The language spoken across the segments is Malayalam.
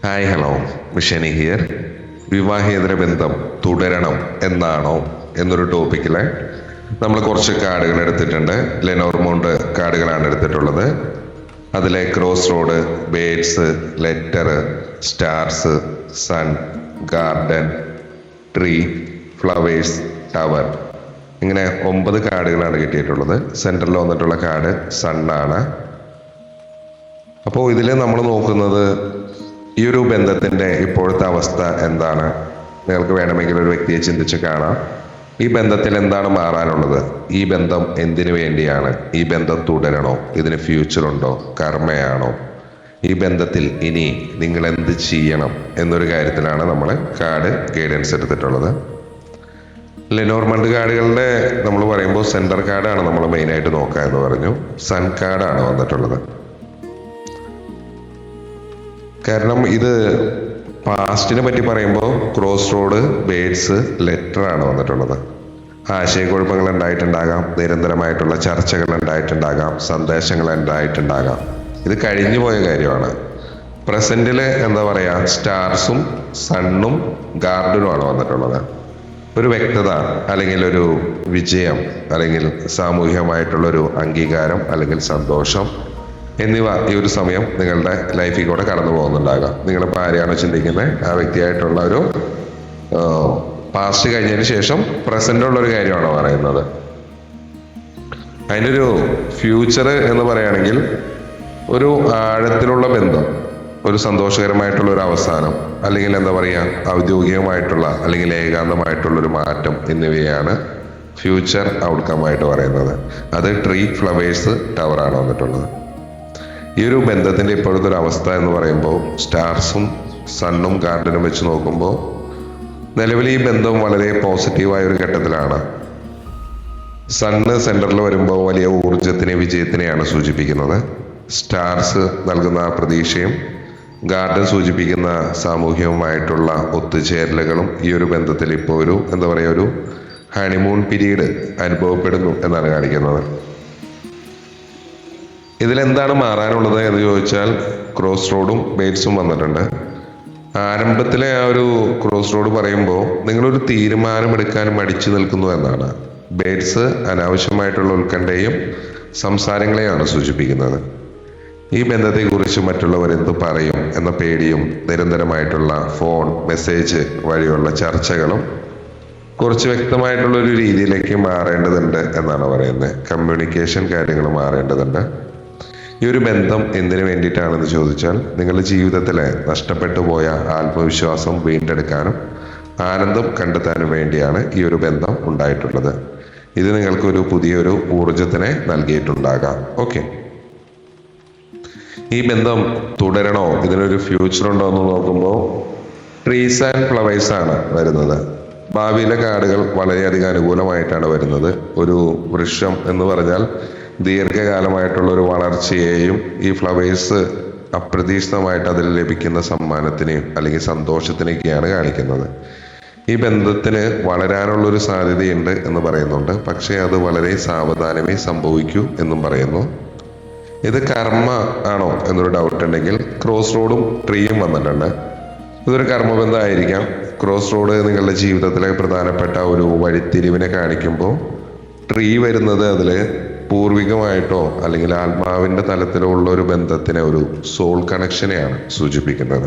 Hi hello, മിഷനി here. വിവാഹേതര ബന്ധം തുടരണം എന്നാണോ എന്നൊരു ടോപ്പിക്കിൽ നമ്മൾ കുറച്ച് കാർഡുകൾ എടുത്തിട്ടുണ്ട്. ലെനോർമോണ്ട് കാർഡുകളാണ് എടുത്തിട്ടുള്ളത്. അതിലെ cross road, birds, letter, stars, sun, garden, tree, flowers, tower, ഇങ്ങനെ 9 കാർഡുകളാണ് കിട്ടിയിട്ടുള്ളത്. സെൻറ്ററിൽ വന്നിട്ടുള്ള കാർഡ് സണ്ണാണ്. അപ്പോൾ ഇതിൽ നമ്മൾ നോക്കുന്നത് ഈ ഒരു ബന്ധത്തിൻ്റെ ഇപ്പോഴത്തെ അവസ്ഥ എന്താണ്. നിങ്ങൾക്ക് വേണമെങ്കിൽ ഒരു വ്യക്തിയെ ചിന്തിച്ച് കാണാം. ഈ ബന്ധത്തിൽ എന്താണ് മാറാനുള്ളത്? ഈ ബന്ധം എന്തിനു വേണ്ടിയാണ്? ഈ ബന്ധം തുടരണോ? ഇതിന് ഫ്യൂച്ചറുണ്ടോ? കർമ്മയാണോ? ഈ ബന്ധത്തിൽ ഇനി നിങ്ങൾ എന്ത് ചെയ്യണം എന്നൊരു കാര്യത്തിലാണ് നമ്മൾ കാർഡ് ഗൈഡൻസ് എടുത്തിട്ടുള്ളത്. ലെനോർമണ്ട് കാർഡുകളുടെ നമ്മൾ പറയുമ്പോൾ സെൻറ്റർ കാർഡാണ് നമ്മൾ മെയിനായിട്ട് നോക്കുക എന്ന് പറഞ്ഞു. സൺ കാർഡാണ് വന്നിട്ടുള്ളത്. കാരണം ഇത് പാസ്റ്റിനെ പറ്റി പറയുമ്പോൾ ക്രോസ് റോഡ്, ബേഡ്സ്, ലെറ്റർ ആണ് വന്നിട്ടുള്ളത്. ആശയക്കുഴപ്പങ്ങൾ ഉണ്ടായിട്ടുണ്ടാകാം, നിരന്തരമായിട്ടുള്ള ചർച്ചകൾ ഉണ്ടായിട്ടുണ്ടാകാം, സന്ദേശങ്ങൾ ഉണ്ടായിട്ടുണ്ടാകാം. ഇത് കഴിഞ്ഞു പോയ കാര്യമാണ്. പ്രസന്റിൽ എന്താ പറയുക, സ്റ്റാർസും സണ്ണും ഗാർഡനുമാണ് വന്നിട്ടുള്ളത്. ഒരു വ്യക്തത, അല്ലെങ്കിൽ ഒരു വിജയം, അല്ലെങ്കിൽ സാമൂഹികമായിട്ടുള്ളൊരു അംഗീകാരം, അല്ലെങ്കിൽ സന്തോഷം എന്നിവ ഈ ഒരു സമയം നിങ്ങളുടെ ലൈഫിൽ കൂടെ കടന്നു പോകുന്നുണ്ടാകാം. നിങ്ങളിപ്പോൾ ആരെയാണോ ചിന്തിക്കുന്നത്, ആ വ്യക്തിയായിട്ടുള്ള ഒരു പാസ്റ്റ് കഴിഞ്ഞതിന് ശേഷം പ്രസന്റ് ഒരു കാര്യമാണോ പറയുന്നത്. അതിൻ്റെ ഒരു ഫ്യൂച്ചർ എന്ന് പറയുകയാണെങ്കിൽ ഒരു ആഴത്തിലുള്ള ബന്ധം, ഒരു സന്തോഷകരമായിട്ടുള്ള ഒരു അവസാനം, അല്ലെങ്കിൽ എന്താ പറയുക, ഔദ്യോഗികമായിട്ടുള്ള അല്ലെങ്കിൽ ഏകാന്തമായിട്ടുള്ള ഒരു മാറ്റം എന്നിവയാണ് ഫ്യൂച്ചർ ഔട്ട്കം ആയിട്ട് പറയുന്നത്. അത് ട്രീ, ഫ്ലവേഴ്സ്, ടവറാണ് വന്നിട്ടുള്ളത്. ഈ ഒരു ബന്ധത്തിൻ്റെ ഇപ്പോഴത്തെ ഒരു അവസ്ഥ എന്ന് പറയുമ്പോൾ സ്റ്റാർസും സണ്ണും ഗാർഡനും വെച്ച് നോക്കുമ്പോൾ നിലവിൽ ഈ ബന്ധം വളരെ പോസിറ്റീവായ ഒരു ഘട്ടത്തിലാണ്. സണ്ണ് സെൻറ്ററിൽ വരുമ്പോൾ വലിയ ഊർജത്തിനെ, വിജയത്തിനെയാണ് സൂചിപ്പിക്കുന്നത്. സ്റ്റാർസ് നൽകുന്ന പ്രതീക്ഷയും ഗാർഡൻ സൂചിപ്പിക്കുന്ന സാമൂഹികമായിട്ടുള്ള ഒത്തുചേരലുകളും ഈ ഒരു ബന്ധത്തിൽ ഇപ്പോൾ ഒരു എന്താ പറയുക, ഒരു ഹണിമൂൺ പീരീഡ് അനുഭവപ്പെടുന്നു എന്നാണ് കാണിക്കുന്നത്. ഇതിലെന്താണ് മാറാനുള്ളത് എന്ന് ചോദിച്ചാൽ ക്രോസ് റോഡും ബേഡ്സും വന്നിട്ടുണ്ട്. ആരംഭത്തിലെ ആ ഒരു ക്രോസ് റോഡ് പറയുമ്പോൾ നിങ്ങളൊരു തീരുമാനമെടുക്കാൻ മടിച്ചു നിൽക്കുന്നു എന്നാണ്. ബേഡ്സ് അനാവശ്യമായിട്ടുള്ള ഉത്കണ്ഠയും സംസാരങ്ങളെയാണ് സൂചിപ്പിക്കുന്നത്. ഈ ബന്ധത്തെക്കുറിച്ച് മറ്റുള്ളവർ എന്ത് പറയും എന്ന പേടിയും നിരന്തരമായിട്ടുള്ള ഫോൺ, മെസ്സേജ് വഴിയുള്ള ചർച്ചകളും കുറച്ച് വ്യക്തമായിട്ടുള്ള ഒരു രീതിയിലേക്ക് മാറേണ്ടതുണ്ട് എന്നാണ് പറയുന്നത്. കമ്മ്യൂണിക്കേഷൻ കാര്യങ്ങൾ മാറേണ്ടതുണ്ട്. ഈ ഒരു ബന്ധം എന്തിനു വേണ്ടിയിട്ടാണെന്ന് ചോദിച്ചാൽ നിങ്ങളുടെ ജീവിതത്തിലെ നഷ്ടപ്പെട്ടു പോയ ആത്മവിശ്വാസം വീണ്ടെടുക്കാനും ആനന്ദം കണ്ടെത്താനും വേണ്ടിയാണ് ഈ ഒരു ബന്ധം ഉണ്ടായിട്ടുള്ളത്. ഇത് നിങ്ങൾക്കൊരു പുതിയൊരു ഊർജത്തിനെ നൽകിയിട്ടുണ്ടാകാം. ഓക്കെ, ഈ ബന്ധം തുടരണോ, ഇതിനൊരു ഫ്യൂച്ചർ ഉണ്ടോ എന്ന് നോക്കുമ്പോൾ ട്രീസ് ആൻഡ് ഫ്ലവേഴ്സ് ആണ് വരുന്നത്. ഭാവിയിലെ കാർഡുകൾ വളരെയധികം അനുകൂലമായിട്ടാണ് വരുന്നത്. ഒരു വൃക്ഷം എന്ന് പറഞ്ഞാൽ ദീർഘകാലമായിട്ടുള്ള ഒരു വളർച്ചയെയും ഈ ഫ്ലവേഴ്സ് അപ്രതീക്ഷിതമായിട്ട് അതിൽ ലഭിക്കുന്ന സമ്മാനത്തിനെയും അല്ലെങ്കിൽ സന്തോഷത്തിനൊക്കെയാണ് കാണിക്കുന്നത്. ഈ ബന്ധത്തിന് വളരാനുള്ളൊരു സാധ്യതയുണ്ട് എന്ന് പറയുന്നുണ്ട്. പക്ഷേ അത് വളരെ സാവധാനമേ സംഭവിക്കൂ എന്നും പറയുന്നു. ഇത് കർമ്മ ആണോ എന്നൊരു ഡൗട്ട് ഉണ്ടെങ്കിൽ ക്രോസ് റോഡും ട്രീയും വന്നിട്ടുണ്ട്. ഇതൊരു കർമ്മബന്ധമായിരിക്കാം. ക്രോസ് റോഡ് നിങ്ങളുടെ ജീവിതത്തിലെ പ്രധാനപ്പെട്ട ഒരു വഴിത്തിരിവിനെ കാണിക്കുമ്പോൾ ട്രീ വരുന്നത് അതിൽ പൂർവികമായിട്ടോ അല്ലെങ്കിൽ ആത്മാവിൻ്റെ തലത്തിലോ ഉള്ള ഒരു ബന്ധത്തിനെ, ഒരു സോൾ കണക്ഷനെയാണ് സൂചിപ്പിക്കുന്നത്.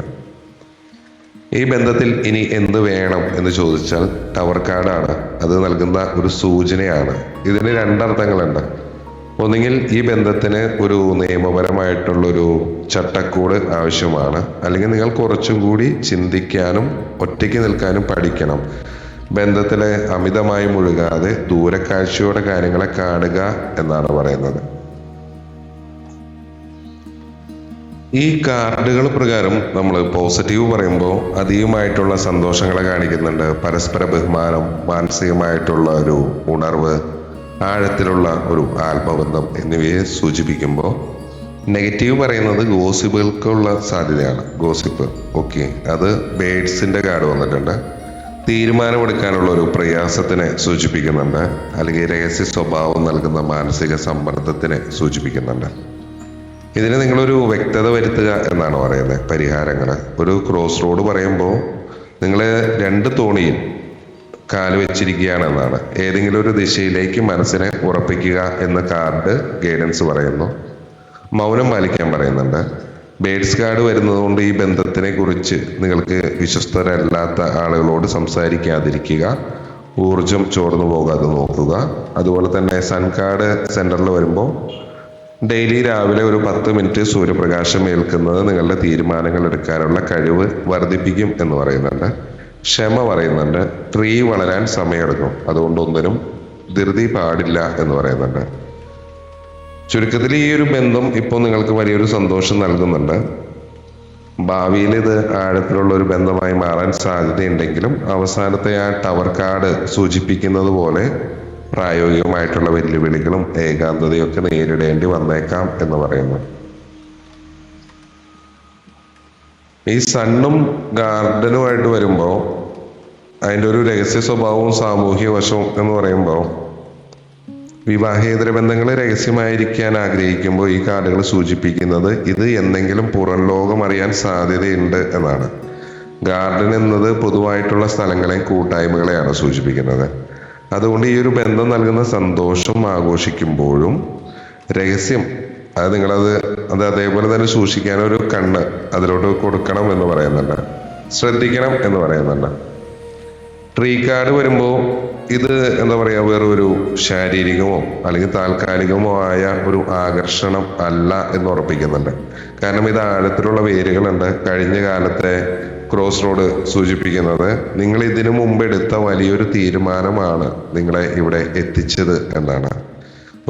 ഈ ബന്ധത്തിൽ ഇനി എന്ത് വേണം എന്ന് ചോദിച്ചാൽ ടവർ കാർഡാണ്. അത് നൽകുന്ന ഒരു സൂചനയാണ്. ഇതിന് 2 അർത്ഥങ്ങളുണ്ട്. ഒന്നുകിൽ ഈ ബന്ധത്തിന് ഒരു നിയമപരമായിട്ടുള്ളൊരു ചട്ടക്കൂട് ആവശ്യമാണ്, അല്ലെങ്കിൽ നിങ്ങൾ കുറച്ചും കൂടി ചിന്തിക്കാനും ഒറ്റയ്ക്ക് നിൽക്കാനും പഠിക്കണം. ബന്ധത്തിലെ അമിതമായി മുഴുകാതെ ദൂരക്കാഴ്ചയോടെ കാര്യങ്ങളെ കാണുക എന്നാണ് പറയുന്നത്. ഈ കാർഡുകൾ പ്രകാരം നമ്മൾ പോസിറ്റീവ് പറയുമ്പോൾ അധികമായിട്ടുള്ള സന്തോഷങ്ങളെ കാണിക്കുന്നുണ്ട്. പരസ്പര ബഹുമാനം, മാനസികമായിട്ടുള്ള ഒരു ഉണർവ്, ആഴത്തിലുള്ള ഒരു ആത്മബന്ധം എന്നിവയെ സൂചിപ്പിക്കുമ്പോൾ നെഗറ്റീവ് പറയുന്നത് ഗോസിപ്പുകൾക്കുള്ള സാധ്യതയാണ്. ഗോസിപ്പ്, ഓക്കെ, അത് ബേഡ്സിൻ്റെ കാർഡ് വന്നിട്ടുണ്ട്. തീരുമാനമെടുക്കാനുള്ള ഒരു പ്രയാസത്തിനെ സൂചിപ്പിക്കുന്നുണ്ട്, അല്ലെങ്കിൽ രഹസ്യ സ്വഭാവം നൽകുന്ന മാനസിക സമ്മർദ്ദത്തിനെ സൂചിപ്പിക്കുന്നുണ്ട്. ഇതിന് നിങ്ങളൊരു വ്യക്തത വരുത്തുക എന്നാണ് പറയുന്നത് പരിഹാരങ്ങൾ. ഒരു ക്രോസ് റോഡ് പറയുമ്പോൾ നിങ്ങൾ രണ്ട് തോണിയിൽ കാല് വെച്ചിരിക്കുകയാണെന്നാണ്. ഏതെങ്കിലും ഒരു ദിശയിലേക്ക് മനസ്സിനെ ഉറപ്പിക്കുക എന്ന് കാർഡ് ഗൈഡൻസ് പറയുന്നു. മൗനം പാലിക്കാൻ പറയുന്നുണ്ട്. ബേഡ്സ് കാർഡ് വരുന്നത് കൊണ്ട് ഈ ബന്ധത്തിനെ കുറിച്ച് നിങ്ങൾക്ക് വിശ്വസ്തരല്ലാത്ത ആളുകളോട് സംസാരിക്കാതിരിക്കുക, ഊർജം ചോർന്നു പോകാതെ നോക്കുക. അതുപോലെ തന്നെ സൺ കാർഡ് സെന്ററിൽ വരുമ്പോൾ ഡെയിലി രാവിലെ ഒരു 10 മിനിറ്റ് സൂര്യപ്രകാശം ഏൽക്കുന്നത് നിങ്ങളുടെ തീരുമാനങ്ങൾ എടുക്കാനുള്ള കഴിവ് വർദ്ധിപ്പിക്കും എന്ന് പറയുന്നുണ്ട്. ക്ഷമ പറയുന്നുണ്ട്. ട്രീ വളരാൻ സമയമെടുക്കും, അതുകൊണ്ട് ഒന്നിനും ധൃതി പാടില്ല എന്ന് പറയുന്നുണ്ട്. ചുരുക്കത്തിൽ ഈ ഒരു ബന്ധം ഇപ്പോൾ നിങ്ങൾക്ക് വലിയൊരു സന്തോഷം നൽകുന്നുണ്ട്. ഭാവിയിൽ ഇത് ആഴത്തിലുള്ള ഒരു ബന്ധമായി മാറാൻ സാധ്യതയുണ്ടെങ്കിലും അവസാനത്തെ ആ ടവർ കാർഡ് സൂചിപ്പിക്കുന്നത് പോലെ പ്രായോഗികമായിട്ടുള്ള വെല്ലുവിളികളും ഏകാന്തതയൊക്കെ നേരിടേണ്ടി വന്നേക്കാം എന്ന് പറയുന്നു. ഈ സണ്ണും ഗാർഡനുമായിട്ട് വരുമ്പോൾ അതിൻ്റെ ഒരു രഹസ്യ സ്വഭാവവും സാമൂഹ്യ വശവും എന്ന് പറയുമ്പോൾ വിവാഹേതര ബന്ധങ്ങൾ രഹസ്യമായിരിക്കാൻ ആഗ്രഹിക്കുമ്പോൾ ഈ കാർഡുകൾ സൂചിപ്പിക്കുന്നത് ഇത് എന്തെങ്കിലും പുറം ലോകം അറിയാൻ സാധ്യതയുണ്ട് എന്നാണ്. ഗാർഡൻ എന്നത് പൊതുവായിട്ടുള്ള സ്ഥലങ്ങളെയും കൂട്ടായ്മകളെയാണ് സൂചിപ്പിക്കുന്നത്. അതുകൊണ്ട് ഈ ഒരു ബന്ധം നൽകുന്ന സന്തോഷം ആഘോഷിക്കുമ്പോഴും രഹസ്യം അത് അതേപോലെ തന്നെ സൂക്ഷിക്കാൻ ഒരു കണ്ണ് അതിലോട്ട് കൊടുക്കണം എന്ന് പറയുന്നുണ്ട്. ശ്രദ്ധിക്കണം എന്ന് പറയുന്നുണ്ട്. ട്രീ കാർഡ് വരുമ്പോൾ ഇത് എന്താ പറയുക, വേറൊരു ശാരീരികമോ അല്ലെങ്കിൽ താൽക്കാലികമോ ആയ ഒരു ആകർഷണം അല്ല എന്ന് ഉറപ്പിക്കുന്നുണ്ട്. കാരണം ഇത് ആഴത്തിലുള്ള വേരുകളുണ്ട്. കഴിഞ്ഞ കാലത്തെ ക്രോസ് റോഡ് സൂചിപ്പിക്കുന്നത് നിങ്ങൾ ഇതിനു മുമ്പ് എടുത്ത വലിയൊരു തീരുമാനമാണ് നിങ്ങളെ ഇവിടെ എത്തിച്ചത് എന്നാണ്.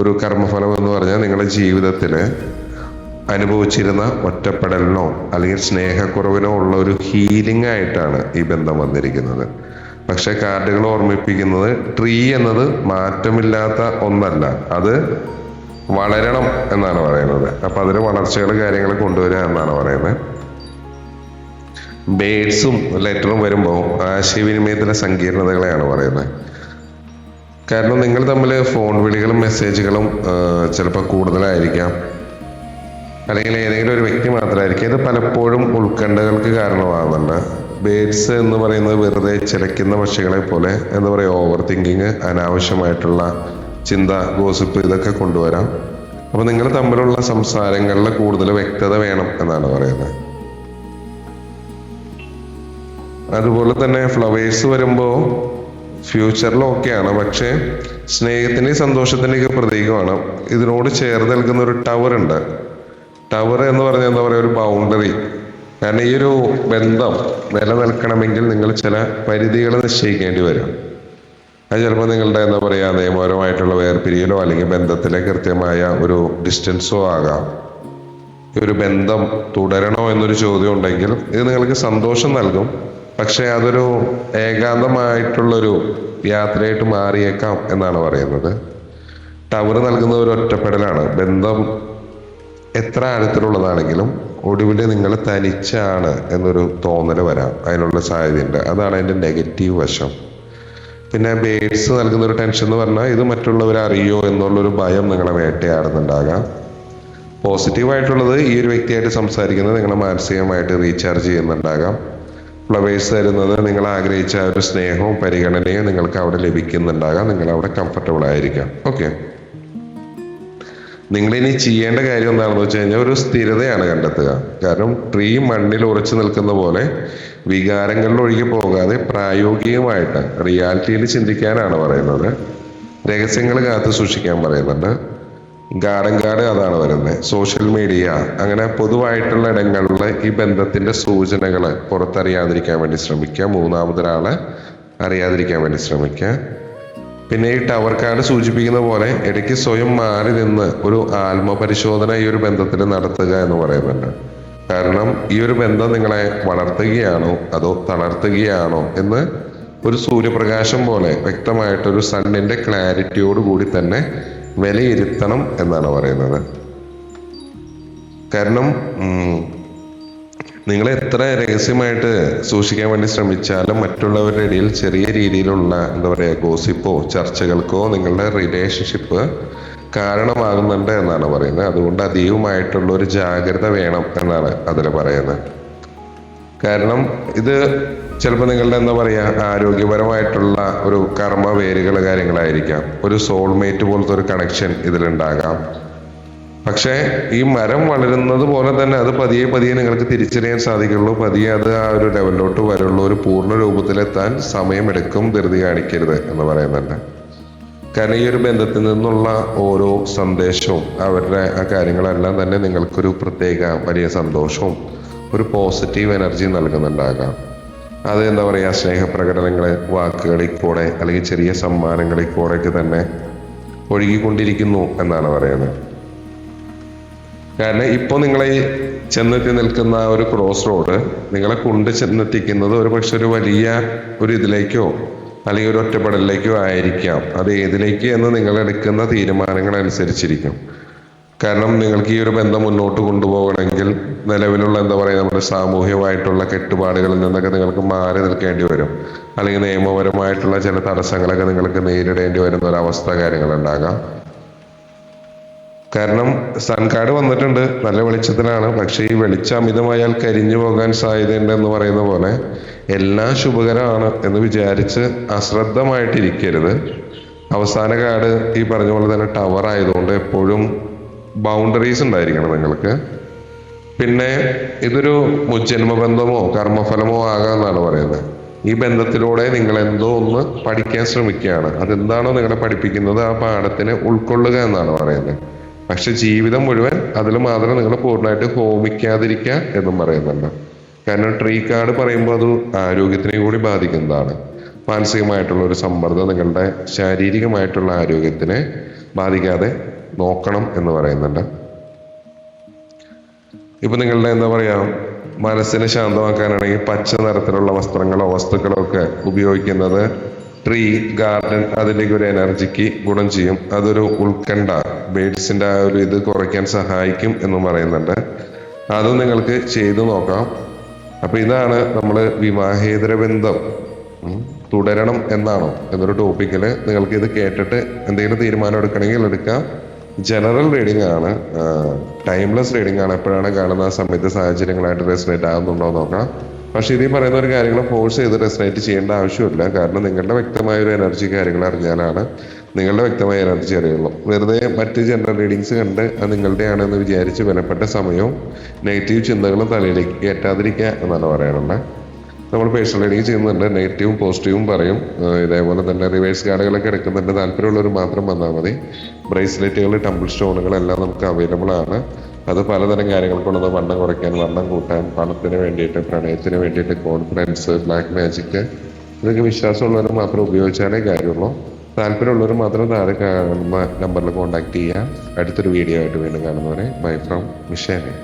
ഒരു കർമ്മഫലം എന്ന് പറഞ്ഞാൽ നിങ്ങളുടെ ജീവിതത്തിൽ അനുഭവിച്ചിരുന്ന ഒറ്റപ്പെടലിനോ അല്ലെങ്കിൽ സ്നേഹക്കുറവിനോ ഉള്ള ഒരു ഹീലിംഗ് ആയിട്ടാണ് ഈ ബന്ധം വന്നിരിക്കുന്നത്. പക്ഷെ കാർഡുകൾ ഓർമ്മിപ്പിക്കുന്നത് ട്രീ എന്നത് മാറ്റമില്ലാത്ത ഒന്നല്ല, അത് വളരണം എന്നാണ് പറയുന്നത്. അപ്പൊ അതിന് വളർച്ചകൾ കാര്യങ്ങൾ കൊണ്ടുവരിക എന്നാണ് പറയുന്നത്. ബേഡ്സും ലെറ്ററും വരുമ്പോൾ ആശയവിനിമയത്തിലെ സങ്കീർണതകളെയാണ് പറയുന്നത്. കാരണം നിങ്ങൾ തമ്മിൽ ഫോൺ വിളികളും മെസ്സേജുകളും ചിലപ്പോൾ കൂടുതലായിരിക്കാം, അല്ലെങ്കിൽ ഏതെങ്കിലും ഒരു വ്യക്തി മാത്രമായിരിക്കും. ഇത് പലപ്പോഴും ഉത്കണ്ഠകൾക്ക് കാരണമാകുന്നുണ്ട്. ബേഡ്സ് എന്ന് പറയുന്നത് വെറുതെ ചിലയ്ക്കുന്ന പക്ഷികളെ പോലെ എന്താ പറയുക, ഓവർ തിങ്കിങ്, അനാവശ്യമായിട്ടുള്ള ചിന്ത, ഗോസിപ്പ് ഇതൊക്കെ കൊണ്ടുവരാം. അപ്പൊ നിങ്ങൾ തമ്മിലുള്ള സംസാരങ്ങളിൽ കൂടുതൽ വ്യക്തത വേണം എന്നാണ് പറയുന്നത്. അതുപോലെ തന്നെ ഫ്ലവേഴ്സ് വരുമ്പോൾ ഫ്യൂച്ചറിൽ ഓക്കെയാണ്, പക്ഷേ സ്നേഹത്തിൻ്റെയും സന്തോഷത്തിൻ്റെയൊക്കെ പ്രതീകമാണ്. ഇതിനോട് ചേർന്ന് നിൽക്കുന്ന ഒരു ടവർ ഉണ്ട്. ടവർ എന്ന് പറഞ്ഞാൽ എന്താ പറയുക, ഒരു ബൗണ്ടറി. കാരണം ഈ ഒരു ബന്ധം നിലനിൽക്കണമെങ്കിൽ നിങ്ങൾ ചില പരിധികൾ നിശ്ചയിക്കേണ്ടി വരും. അത് ചിലപ്പോൾ നിങ്ങളുടെ എന്താ പറയുക നിയമപരമായിട്ടുള്ള വേർപിരിയലോ അല്ലെങ്കിൽ ബന്ധത്തിലെ കൃത്യമായ ഒരു ഡിസ്റ്റൻസോ ആകാം. ഈ ഒരു ബന്ധം തുടരണോ എന്നൊരു ചോദ്യം ഉണ്ടെങ്കിൽ ഇത് നിങ്ങൾക്ക് സന്തോഷം നൽകും, പക്ഷെ അതൊരു ഏകാന്തമായിട്ടുള്ളൊരു യാത്രയായിട്ട് മാറിയേക്കാം എന്നാണ് പറയുന്നത്. ടവർ നൽകുന്ന ഒരു ഒറ്റപ്പെടലാണ്. ബന്ധം എത്ര ആഴത്തിലുള്ളതാണെങ്കിലും ഒടുവിൽ നിങ്ങൾ തനിച്ചാണ് എന്നൊരു തോന്നൽ വരാം, അതിനുള്ള സാധ്യതയുണ്ട്. അതാണ് അതിൻ്റെ നെഗറ്റീവ് വശം. പിന്നെ ബേഡ്സ് നൽകുന്ന ഒരു ടെൻഷൻ എന്ന് പറഞ്ഞാൽ ഇത് മറ്റുള്ളവരെ അറിയോ എന്നുള്ളൊരു ഭയം നിങ്ങളെ വേട്ടയാടുന്നുണ്ടാകാം. പോസിറ്റീവായിട്ടുള്ളത് ഈ ഒരു വ്യക്തിയായിട്ട് സംസാരിക്കുന്നത് നിങ്ങളെ മാനസികമായിട്ട് റീചാർജ് ചെയ്യുന്നുണ്ടാകാം. ഫ്ലവേഴ്സ് തരുന്നത് നിങ്ങൾ ആഗ്രഹിച്ച ഒരു സ്നേഹവും പരിഗണനയും നിങ്ങൾക്ക് അവിടെ ലഭിക്കുന്നുണ്ടാകാം. നിങ്ങൾ അവിടെ കംഫർട്ടബിൾ ആയിരിക്കാം. ഓക്കെ, നിങ്ങളിനി ചെയ്യേണ്ട കാര്യം എന്താണെന്ന് വെച്ച് കഴിഞ്ഞാൽ ഒരു സ്ഥിരതയാണ് കണ്ടെത്തുക. കാരണം ട്രീ മണ്ണിൽ ഉറച്ചു നിൽക്കുന്ന പോലെ വികാരങ്ങളിൽ ഒഴുകി പോകാതെ പ്രായോഗികമായിട്ട് റിയാലിറ്റിയിൽ ചിന്തിക്കാനാണ് പറയുന്നത്. രഹസ്യങ്ങൾ കാത്തു സൂക്ഷിക്കാൻ പറയുന്നുണ്ട്. ഗാർഡൻ കാർഡ് അതാണ് വരുന്നത്. സോഷ്യൽ മീഡിയ അങ്ങനെ പൊതുവായിട്ടുള്ള ഇടങ്ങളിൽ ഈ ബന്ധത്തിന്റെ സൂചനകൾ പുറത്തറിയാതിരിക്കാൻ വേണ്ടി ശ്രമിക്കുക. മൂന്നാമതൊരാളെ അറിയാതിരിക്കാൻ വേണ്ടി ശ്രമിക്കുക. പിന്നെ ഈ ടവർ കാർഡ് സൂചിപ്പിക്കുന്ന പോലെ ഇടയ്ക്ക് സ്വയം മാറി നിന്ന് ഒരു ആത്മപരിശോധന ഈ ഒരു ബന്ധത്തിൽ നടത്തുക എന്ന് പറയുന്നുണ്ട്. കാരണം ഈ ഒരു ബന്ധം നിങ്ങളെ വളർത്തുകയാണോ അതോ തളർത്തുകയാണോ എന്ന് ഒരു സൂര്യപ്രകാശം പോലെ വ്യക്തമായിട്ടൊരു സണ്ണിന്റെ ക്ലാരിറ്റിയോട് കൂടി തന്നെ വിലയിരുത്തണം എന്നാണ് പറയുന്നത്. കാരണം നിങ്ങൾ എത്ര രഹസ്യമായിട്ട് സൂക്ഷിക്കാൻ വേണ്ടി ശ്രമിച്ചാലും മറ്റുള്ളവരുടെ ഇടയിൽ ചെറിയ രീതിയിലുള്ള എന്താ പറയുക ഗോസിപ്പോ ചർച്ചകൾക്കോ നിങ്ങളുടെ റിലേഷൻഷിപ്പ് കാരണമാകുന്നുണ്ട് എന്നാണ് പറയുന്നത്. അതുകൊണ്ട് അതീവമായിട്ടുള്ള ഒരു ജാഗ്രത വേണം എന്നാണ് അതിൽ പറയുന്നത്. കാരണം ഇത് ചിലപ്പോൾ നിങ്ങളുടെ എന്താ പറയുക ആരോഗ്യപരമായിട്ടുള്ള ഒരു കർമ്മ വേരുകൾ കാര്യങ്ങളായിരിക്കാം, ഒരു സോൾമേറ്റ് പോലത്തെ ഒരു കണക്ഷൻ ഇതിലുണ്ടാകാം. പക്ഷേ ഈ മരം വളരുന്നത് പോലെ തന്നെ അത് പതിയെ പതിയെ നിങ്ങൾക്ക് തിരിച്ചറിയാൻ സാധിക്കുള്ളൂ. പതിയെ അത് ആ ഒരു ലെവലിലോട്ട് വരുള്ളൂ. ഒരു പൂർണ്ണ രൂപത്തിലെത്താൻ സമയമെടുക്കും, ധൃതി കാണിക്കരുത് എന്ന് പറയുന്നുണ്ട്. കാരണം ഈ ഒരു ബന്ധത്തിൽ നിന്നുള്ള ഓരോ സന്ദേശവും അവരുടെ ആ കാര്യങ്ങളെല്ലാം തന്നെ നിങ്ങൾക്കൊരു പ്രത്യേക വലിയ സന്തോഷവും ഒരു പോസിറ്റീവ് എനർജി നൽകുന്നുണ്ടാകാം. അത് എന്താ പറയുക സ്നേഹപ്രകടനങ്ങളെ വാക്കുകളിൽ കൂടെ അല്ലെങ്കിൽ ചെറിയ സമ്മാനങ്ങളിൽ കൂടെയൊക്കെ തന്നെ ഒഴുകിക്കൊണ്ടിരിക്കുന്നു എന്നാണ് പറയുന്നത്. കാരണം ഇപ്പോൾ നിങ്ങളെ ചെന്നെത്തി നിൽക്കുന്ന ഒരു ക്രോസ് റോഡ് നിങ്ങളെ കൊണ്ട് ചെന്നെത്തിക്കുന്നത് ഒരു പക്ഷെ ഒരു വലിയ ഒരു ഇതിലേക്കോ അല്ലെങ്കിൽ ഒരു ഒറ്റപ്പെടലിലേക്കോ ആയിരിക്കാം. അത് ഏതിലേക്ക് എന്ന് നിങ്ങൾ എടുക്കുന്ന തീരുമാനങ്ങൾ അനുസരിച്ചിരിക്കും. കാരണം നിങ്ങൾക്ക് ഈ ഒരു ബന്ധം മുന്നോട്ട് കൊണ്ടുപോകണമെങ്കിൽ നിലവിലുള്ള എന്താ പറയുക നമ്മുടെ സാമൂഹികമായിട്ടുള്ള കെട്ടുപാടുകളിൽ നിന്നൊക്കെ നിങ്ങൾക്ക് മാറി നിൽക്കേണ്ടി വരും. അല്ലെങ്കിൽ നിയമപരമായിട്ടുള്ള ചില തടസ്സങ്ങളൊക്കെ നിങ്ങൾക്ക് നേരിടേണ്ടി വരുന്ന ഒരവസ്ഥ കാര്യങ്ങളുണ്ടാകാം. കാരണം സൺ കാർഡ് വന്നിട്ടുണ്ട്, നല്ല വെളിച്ചത്തിലാണ്. പക്ഷെ ഈ വെളിച്ചം അമിതമായാൽ കരിഞ്ഞു പോകാൻ സാധ്യതയുണ്ട് എന്ന് പറയുന്ന പോലെ എല്ലാം ശുഭകരമാണ് എന്ന് വിചാരിച്ച് അശ്രദ്ധമായിട്ടിരിക്കരുത്. അവസാന കാർഡ് ഈ പറഞ്ഞ പോലെ തന്നെ ടവർ ആയതുകൊണ്ട് എപ്പോഴും ബൗണ്ടറീസ് ഉണ്ടായിരിക്കണം നിങ്ങൾക്ക്. പിന്നെ ഇതൊരു മുജ്ജന്മബന്ധമോ കർമ്മഫലമോ ആകാമെന്നാണ് പറയുന്നത്. ഈ ബന്ധത്തിലൂടെ നിങ്ങൾ എന്തോ ഒന്ന് പഠിക്കാൻ ശ്രമിക്കുകയാണ്. അതെന്താണോ നിങ്ങളെ പഠിപ്പിക്കുന്നത് ആ പാഠത്തിനെ ഉൾക്കൊള്ളുക എന്നാണ് പറയുന്നത്. പക്ഷെ ജീവിതം മുഴുവൻ അതിൽ മാത്രം നിങ്ങൾ പൂർണ്ണമായിട്ട് ഹോമിക്കാതിരിക്കുക എന്നും പറയുന്നുണ്ട്. കാരണം ട്രീ കാർഡ് പറയുമ്പോൾ അത് ആരോഗ്യത്തിനെ കൂടി ബാധിക്കുന്നതാണ്. മാനസികമായിട്ടുള്ള ഒരു സമ്മർദ്ദം നിങ്ങളുടെ ശാരീരികമായിട്ടുള്ള ആരോഗ്യത്തിനെ ബാധിക്കാതെ നോക്കണം എന്ന് പറയുന്നുണ്ട്. ഇപ്പൊ നിങ്ങളുടെ എന്താ പറയാ മനസ്സിനെ ശാന്തമാക്കാനാണെങ്കിൽ പച്ച നിറത്തിലുള്ള വസ്ത്രങ്ങളോ വസ്തുക്കളോ ഒക്കെ ഉപയോഗിക്കുന്നത് ട്രീ ഗാർഡൻ അതിലേക്ക് ഒരു എനർജിക്ക് ഗുണം ചെയ്യും. അതൊരു ഉത്കണ്ഠ ബേഡ്സിന്റെ ആ ഒരു ഇത് കുറയ്ക്കാൻ സഹായിക്കും എന്നും പറയുന്നുണ്ട്. അതും നിങ്ങൾക്ക് ചെയ്തു നോക്കാം. അപ്പൊ ഇതാണ് നമ്മൾ വിവാഹേതര ബന്ധം തുടരണം എന്നാണോ എന്നൊരു ടോപ്പിക്കില് നിങ്ങൾക്ക് ഇത് കേട്ടിട്ട് എന്തെങ്കിലും തീരുമാനം എടുക്കണമെങ്കിൽ എടുക്കാം. ജനറൽ റീഡിംഗ് ആണ്, ടൈംലെസ് റീഡിംഗ് ആണ്. എപ്പോഴാണ് കാണുന്ന ആ സമയത്ത് സാഹചര്യങ്ങളായിട്ട് റെസനേറ്റ് ആകുന്നുണ്ടോ നോക്കാം. പക്ഷെ ഇതിൽ പറയുന്ന ഒരു കാര്യങ്ങൾ ഫോഴ്സ് ചെയ്ത് റെസനേറ്റ് ചെയ്യേണ്ട ആവശ്യമില്ല. കാരണം നിങ്ങളുടെ വ്യക്തമായ ഒരു എനർജി കാര്യങ്ങൾ അറിഞ്ഞാലാണ് നിങ്ങളുടെ വ്യക്തമായ എനർജി അറിയുള്ളൂ. വെറുതെ മറ്റ് ജനറൽ റീഡിങ്സ് കണ്ട് അത് നിങ്ങളുടെ ആണെന്ന് വിചാരിച്ച് വിലപ്പെട്ട സമയവും നെഗറ്റീവ് ചിന്തകളും തലയിലേക്ക് കയറ്റാതിരിക്കുക എന്നാണ് പറയാനുള്ളത്. നമ്മൾ പേഴ്സണൽ റീഡിങ് ചെയ്യുന്നുണ്ട്, നെഗറ്റീവും പോസിറ്റീവും പറയും. ഇതേപോലെ തന്നെ റിവേഴ്സ് കാർഡുകളൊക്കെ എടുക്കുന്നുണ്ട്. താല്പര്യമുള്ളവർ മാത്രം വന്നാൽ മതി. ബ്രേസ്ലെറ്റുകൾ ടംബിൾ സ്റ്റോണുകളെല്ലാം നമുക്ക് അവൈലബിൾ ആണ്. അത് പലതരം കാര്യങ്ങൾക്കുള്ളത്. വണ്ണം കുറയ്ക്കാൻ, വണ്ണം കൂട്ടാൻ, പണത്തിന് വേണ്ടിയിട്ട്, പ്രണയത്തിന് വേണ്ടിയിട്ട്, കോൺഫിഡൻസ്, ബ്ലാക്ക് മാജിക്, ഇതൊക്കെ വിശ്വാസമുള്ളവർ മാത്രം ഉപയോഗിച്ചാലേ കാര്യമുള്ളൂ. താല്പര്യമുള്ളവർ മാത്രം താഴെ കാണുന്ന നമ്പറിൽ കോൺടാക്ട് ചെയ്യുക. അടുത്തൊരു വീഡിയോ ആയിട്ട് വീണ്ടും കാണുന്നവരെ ബൈ ഫ്രം മിഷേനെ.